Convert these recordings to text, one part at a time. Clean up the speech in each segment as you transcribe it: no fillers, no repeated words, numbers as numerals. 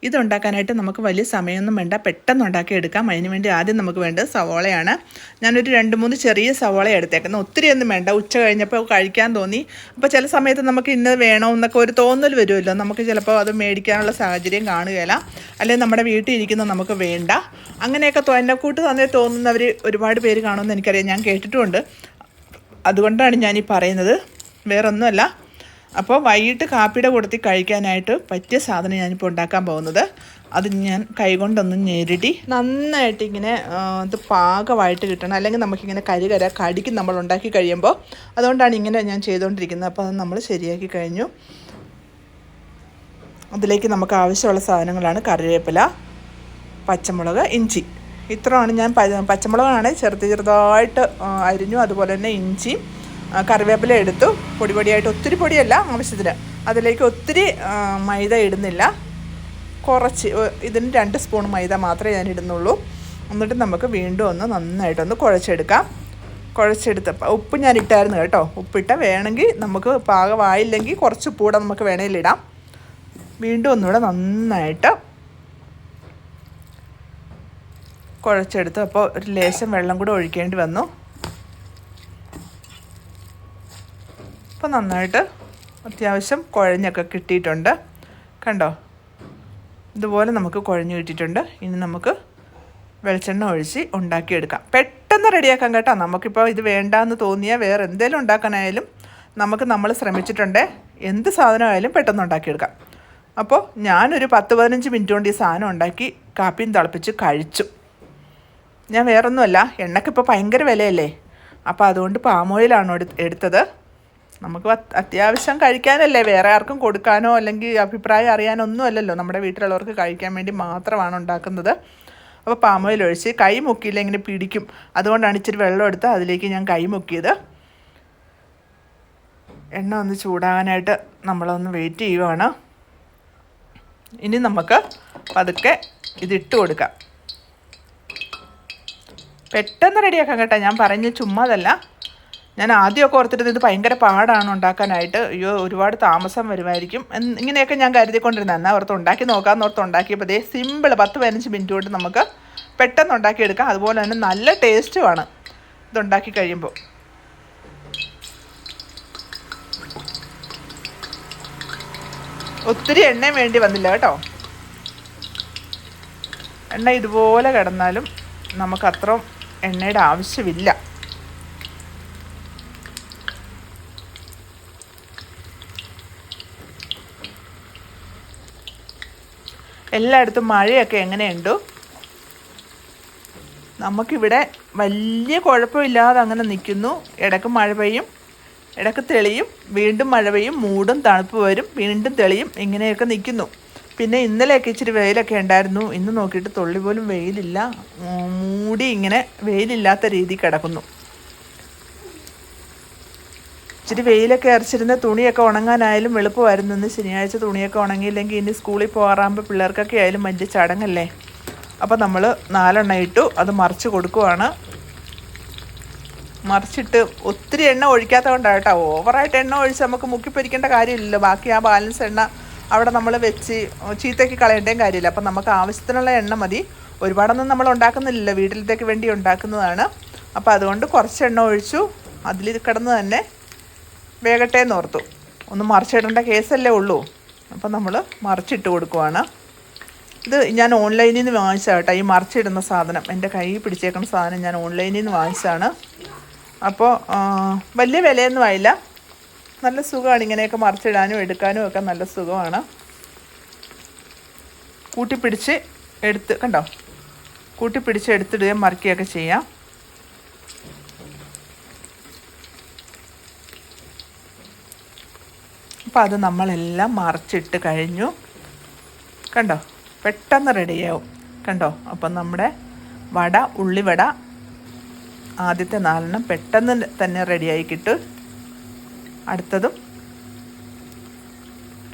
ഇതുണ്ടാക്കാനായിട്ട് നമുക്ക് വലിയ സമയമൊന്നും വേണ്ട, പെട്ടെന്ന് ഉണ്ടാക്കിയെടുക്കാം. അതിന് വേണ്ടി ആദ്യം നമുക്ക് വേണ്ടത് സവോളയാണ്. ഞാനൊരു 2-3 ചെറിയ സവോള എടുത്തേക്കുന്നത്, ഒത്തിരിയൊന്നും വേണ്ട. ഉച്ച കഴിഞ്ഞപ്പോൾ കഴിക്കാൻ തോന്നി. അപ്പോൾ ചില സമയത്ത് നമുക്ക് ഇന്നത് വേണമെന്നൊക്കെ ഒരു തോന്നൽ വരുമല്ലോ, നമുക്ക് ചിലപ്പോൾ അത് മേടിക്കാനുള്ള സാഹചര്യം കാണുകയില്ല, അല്ലെങ്കിൽ നമ്മുടെ വീട്ടിൽ ഇരിക്കുന്ന നമുക്ക് വേണ്ട, അങ്ങനെയൊക്കെ എന്നെ കൂട്ട് തന്നെ തോന്നുന്നവർ ഒരുപാട് പേര് കാണുമെന്ന് എനിക്കറിയാം, ഞാൻ കേട്ടിട്ടുമുണ്ട്. അതുകൊണ്ടാണ് ഞാനീ പറയുന്നത്, വേറൊന്നുമല്ല. അപ്പോൾ വൈകിട്ട് കാപ്പിയുടെ കൂട്ടത്തിൽ കഴിക്കാനായിട്ട് പറ്റിയ സാധനം ഞാനിപ്പോൾ ഉണ്ടാക്കാൻ പോകുന്നത്. അത് ഞാൻ കൈകൊണ്ടൊന്ന് ഞെരടി നന്നായിട്ട് ഇങ്ങനെ ഇത് പാകമായിട്ട് കിട്ടണം, അല്ലെങ്കിൽ നമുക്കിങ്ങനെ കടിക്കും നമ്മൾ ഉണ്ടാക്കി കഴിയുമ്പോൾ. അതുകൊണ്ടാണ് ഇങ്ങനെ ഞാൻ ചെയ്തുകൊണ്ടിരിക്കുന്നത്. അപ്പോൾ അത് നമ്മൾ ശരിയാക്കി കഴിഞ്ഞു. അതിലേക്ക് നമുക്ക് ആവശ്യമുള്ള സാധനങ്ങളാണ് കറിവേപ്പില, പച്ചമുളക്, ഇഞ്ചി. ഇത്രയാണ് ഞാൻ പച്ചമുളകാണ് ചെറുതായിട്ട് അരിഞ്ഞു. അതുപോലെ തന്നെ ഇഞ്ചിയും കറിവേപ്പില എടുത്തു, പൊടിയായിട്ട്, ഒത്തിരി പൊടിയല്ല, ആവശ്യത്തിന്. അതിലേക്ക് ഒത്തിരി മൈദ ഇടുന്നില്ല, കുറച്ച്, ഇതിന് 2 സ്പൂൺ മൈദ മാത്രമേ ഞാൻ ഇടുന്നുള്ളൂ. എന്നിട്ട് നമുക്ക് വീണ്ടും ഒന്ന് നന്നായിട്ടൊന്ന് കുഴച്ചെടുത്ത് ഉപ്പ് ഞാൻ ഇട്ടായിരുന്നു കേട്ടോ. ഉപ്പിട്ട വേണമെങ്കിൽ നമുക്ക് പാകമായില്ലെങ്കിൽ കുറച്ച് ഉപ്പൂടെ നമുക്ക് വേണമെങ്കിൽ ഇടാം. വീണ്ടും ഒന്നുകൂടെ നന്നായിട്ട് കുഴച്ചെടുത്ത്. അപ്പോൾ ഒരു ലേശം വെള്ളം കൂടെ ഒഴിക്കേണ്ടി വന്നു. അപ്പോൾ നന്നായിട്ട് അത്യാവശ്യം കുഴഞ്ഞൊക്കെ കിട്ടിയിട്ടുണ്ട്, കണ്ടോ? ഇതുപോലെ നമുക്ക് കുഴഞ്ഞു കിട്ടിയിട്ടുണ്ട്. ഇനി നമുക്ക് വെളിച്ചെണ്ണ ഒഴിച്ച് ഉണ്ടാക്കിയെടുക്കാം. പെട്ടെന്ന് റെഡിയാക്കാം കേട്ടോ. നമുക്കിപ്പോൾ ഇത് വേണ്ടാന്ന് തോന്നിയാൽ വേറെ എന്തെങ്കിലും ഉണ്ടാക്കാനായാലും നമ്മൾ ശ്രമിച്ചിട്ടുണ്ട്, എന്ത് സാധനമായാലും പെട്ടെന്ന് ഉണ്ടാക്കിയെടുക്കാം. അപ്പോൾ ഞാനൊരു 10-15 മിനിറ്റ് കൊണ്ട് ഈ സാധനം ഉണ്ടാക്കി കാപ്പിയും തിളപ്പിച്ച് കഴിച്ചു. ഞാൻ വേറൊന്നുമല്ല, എണ്ണയ്ക്കിപ്പോൾ ഭയങ്കര വിലയല്ലേ, അപ്പോൾ അതുകൊണ്ട് പാം ഓയിലാണ് എടുത്തത്. നമുക്ക് അത്യാവശ്യം കഴിക്കാനല്ലേ, വേറെ ആർക്കും കൊടുക്കാനോ അല്ലെങ്കിൽ അഭിപ്രായം അറിയാനോ ഒന്നും അല്ലല്ലോ, നമ്മുടെ വീട്ടിലുള്ളവർക്ക് കഴിക്കാൻ വേണ്ടി മാത്രമാണ് ഉണ്ടാക്കുന്നത്. അപ്പോൾ പാം ഓയിൽ ഒഴിച്ച് കൈ മുക്കിയില്ല, ഇങ്ങനെ പിടിക്കും. അതുകൊണ്ടാണ് ഇച്ചിരി വെള്ളം എടുത്ത് അതിലേക്ക് ഞാൻ കൈ മുക്കിയത്. എണ്ണ ഒന്ന് ചൂടാകാനായിട്ട് നമ്മളൊന്ന് വെയിറ്റ് ചെയ്യുവാണ്. ഇനി നമുക്ക് പതുക്കെ ഇതിട്ട് കൊടുക്കാം. പെട്ടെന്ന് റെഡിയാക്കാം കേട്ടോ, ഞാൻ പറഞ്ഞ് ചുമ്മാതല്ല. ഞാൻ ആദ്യമൊക്കെ ഓർത്തിരുന്നത് ഇത് ഭയങ്കര പാടാണ് ഉണ്ടാക്കാനായിട്ട്, അയ്യോ ഒരുപാട് താമസം വരുമായിരിക്കും ഇങ്ങനെയൊക്കെ ഞാൻ കരുതിക്കൊണ്ടിരുന്നത്. എന്നാൽ ഓർത്ത് ഉണ്ടാക്കി നോക്കാമെന്ന് ഓർത്ത് ഉണ്ടാക്കിയപ്പോൾ അതേ സിമ്പിൾ, 10-15 മിനിറ്റ് കൊണ്ട് നമുക്ക് പെട്ടെന്ന് ഉണ്ടാക്കിയെടുക്കാം. അതുപോലെ തന്നെ നല്ല ടേസ്റ്റുമാണ് ഇതുണ്ടാക്കി കഴിയുമ്പോൾ. ഒത്തിരി എണ്ണയും വേണ്ടി വന്നില്ല കേട്ടോ. എണ്ണ ഇതുപോലെ കിടന്നാലും നമുക്കത്ര എണ്ണയുടെ ആവശ്യമില്ല. എല്ലായിടത്തും മഴയൊക്കെ എങ്ങനെയുണ്ടോ? നമുക്കിവിടെ വലിയ കുഴപ്പമില്ലാതെ അങ്ങനെ നിൽക്കുന്നു. ഇടയ്ക്ക് മഴ പെയ്യും, ഇടയ്ക്ക് തെളിയും, വീണ്ടും മഴ പെയ്യും, മൂടും, തണുപ്പ് വരും, വീണ്ടും തെളിയും, ഇങ്ങനെയൊക്കെ നിൽക്കുന്നു. പിന്നെ ഇന്നലെയൊക്കെ ഇച്ചിരി വെയിലൊക്കെ ഉണ്ടായിരുന്നു. ഇന്ന് നോക്കിയിട്ട് തുള്ളി പോലും വെയിലില്ല, മൂടി ഇങ്ങനെ വെയിലില്ലാത്ത രീതി കിടക്കുന്നു. ഇച്ചിരി വെയിലൊക്കെ അരച്ചിരുന്ന തുണിയൊക്കെ ഉണങ്ങാനായാലും എളുപ്പമായിരുന്നു. ഇന്ന് ശനിയാഴ്ച തുണിയൊക്കെ ഉണങ്ങിയില്ലെങ്കിൽ ഇനി സ്കൂളിൽ പോകാറാകുമ്പോൾ പിള്ളേർക്കൊക്കെ ആയാലും വലിയ ചടങ്ങല്ലേ. അപ്പോൾ നമ്മൾ 4 എണ്ണം ഇട്ടു, അത് മറിച്ച് കൊടുക്കുവാണ്. മറിച്ചിട്ട് ഒത്തിരി എണ്ണ ഒഴിക്കാത്ത കൊണ്ടാണ് കേട്ടോ. ഓവറായിട്ട് എണ്ണ ഒഴിച്ച് നമുക്ക് മുക്കിപ്പൊരിക്കേണ്ട കാര്യമില്ലല്ലോ. ബാക്കി ആ ബാലൻസ് എണ്ണ അവിടെ നമ്മൾ വെച്ച് ചീത്തയ്ക്ക് കളയേണ്ടേയും കാര്യമില്ല. അപ്പം നമുക്ക് ആവശ്യത്തിനുള്ള എണ്ണ മതി. ഒരുപാടൊന്നും നമ്മൾ ഉണ്ടാക്കുന്നില്ലല്ലോ, വീട്ടിലത്തേക്ക് വേണ്ടി ഉണ്ടാക്കുന്നതാണ്. അപ്പോൾ അതുകൊണ്ട് കുറച്ച് എണ്ണ ഒഴിച്ചു, അതിൽ കിടന്ന് തന്നെ വേഗട്ടെ എന്ന് ഓർത്തു. ഒന്ന് മറിച്ചിടേണ്ട കേസല്ലേ ഉള്ളൂ. അപ്പം നമ്മൾ മറിച്ചിട്ട് കൊടുക്കുവാണ്. ഇത് ഞാൻ ഓൺലൈനിൽ നിന്ന് വാങ്ങിച്ചതാണ് കേട്ടോ. ഈ മറിച്ചിടുന്ന സാധനം, എൻ്റെ കൈ പിടിച്ചേക്കുന്ന സാധനം ഞാൻ ഓൺലൈനിൽ നിന്ന് വാങ്ങിച്ചതാണ്. അപ്പോൾ വലിയ വിലയൊന്നും ആയില്ല, നല്ല സുഖമാണ്. ഇങ്ങനെയൊക്കെ മറിച്ചിടാനും എടുക്കാനും ഒക്കെ നല്ല സുഖമാണ്. കൂട്ടിപ്പിടിച്ച് എടുത്ത് കണ്ടോ, കൂട്ടിപ്പിടിച്ച് എടുത്തിടുകയും മറിക്കുകയൊക്കെ ചെയ്യാം. അപ്പോൾ അത് നമ്മളെല്ലാം മറിച്ചിട്ട് കഴിഞ്ഞു. കണ്ടോ, പെട്ടെന്ന് റെഡിയാവും കണ്ടോ. അപ്പം നമ്മുടെ ഉള്ളിവട ആദ്യത്തെ 4 പെട്ടെന്ന് തന്നെ റെഡിയായി കിട്ടും. അടുത്തതും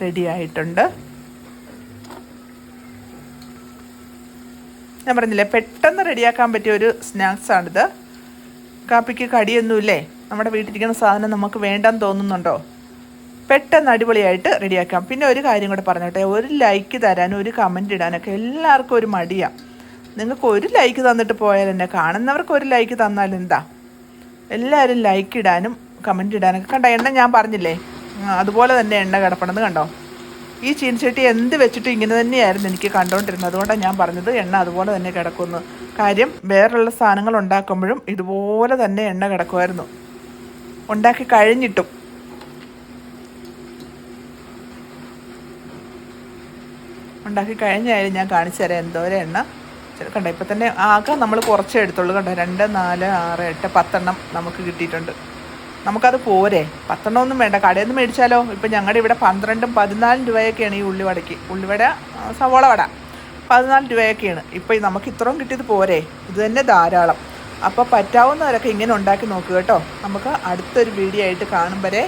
റെഡിയായിട്ടുണ്ട്. ഞാൻ പറഞ്ഞില്ലേ, പെട്ടെന്ന് റെഡിയാക്കാൻ പറ്റിയ ഒരു സ്നാക്സാണിത്. കാപ്പിക്ക് കടിയൊന്നുമില്ലേ, നമ്മുടെ വീട്ടിലിരിക്കുന്ന സാധനം നമുക്ക് വേണ്ടെന്ന് തോന്നുന്നുണ്ടോ? പെട്ടെന്ന് അടിപൊളിയായിട്ട് റെഡിയാക്കാം. പിന്നെ ഒരു കാര്യം കൂടെ പറഞ്ഞോട്ടെ, ഒരു ലൈക്ക് തരാനും ഒരു കമൻറ്റ് ഇടാനൊക്കെ എല്ലാവർക്കും ഒരു മടിയാണ്. നിങ്ങൾക്ക് ഒരു ലൈക്ക് തന്നിട്ട് പോയാൽ എന്നെ കാണുന്നവർക്ക് ഒരു ലൈക്ക് തന്നാൽ എന്താ, എല്ലാവരും ലൈക്ക് ഇടാനും കമൻറ്റ് ഇടാനൊക്കെ. കണ്ടോ എണ്ണ ഞാൻ പറഞ്ഞില്ലേ, അതുപോലെ തന്നെ എണ്ണ കിടപ്പണമെന്ന് കണ്ടോ. ഈ ചീനച്ചട്ടി എന്ത് വെച്ചിട്ട് ഇങ്ങനെ തന്നെയായിരുന്നു എനിക്ക് കണ്ടുകൊണ്ടിരുന്നത്. അതുകൊണ്ടാണ് ഞാൻ പറഞ്ഞത് എണ്ണ അതുപോലെ തന്നെ കിടക്കുമെന്ന്. കാര്യം വേറെയുള്ള സാധനങ്ങൾ ഉണ്ടാക്കുമ്പോഴും ഇതുപോലെ തന്നെ എണ്ണ കിടക്കുമായിരുന്നു, ഉണ്ടാക്കി കഴിഞ്ഞിട്ടും. ഉണ്ടാക്കി കഴിഞ്ഞായാലും ഞാൻ കാണിച്ചു തരാം എന്തോരം എണ്ണ. കണ്ടോ ഇപ്പം തന്നെ ആകെ നമ്മൾ കുറച്ചേ എടുത്തുള്ളൂ. കണ്ടോ 2, 4, 6, 8, 10 നമുക്ക് കിട്ടിയിട്ടുണ്ട്. നമുക്കത് പോരെ, 10 ഒന്നും വേണ്ട, കടയിൽ നിന്ന് മേടിച്ചാലോ. ഇപ്പം ഞങ്ങളുടെ ഇവിടെ 12, 14 രൂപയൊക്കെയാണ് ഈ ഉള്ളിവട സവോള വട 14 രൂപയൊക്കെയാണ്. ഇപ്പം നമുക്ക് ഇത്രയും കിട്ടിയത് പോരെ, ഇത് തന്നെ ധാരാളം. അപ്പോൾ പറ്റാവുന്നവരൊക്കെ ഇങ്ങനെ ഉണ്ടാക്കി നോക്കുക കേട്ടോ. നമുക്ക് അടുത്തൊരു വീഡിയോ ആയിട്ട് കാണും വരെ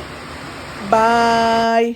ബായ്.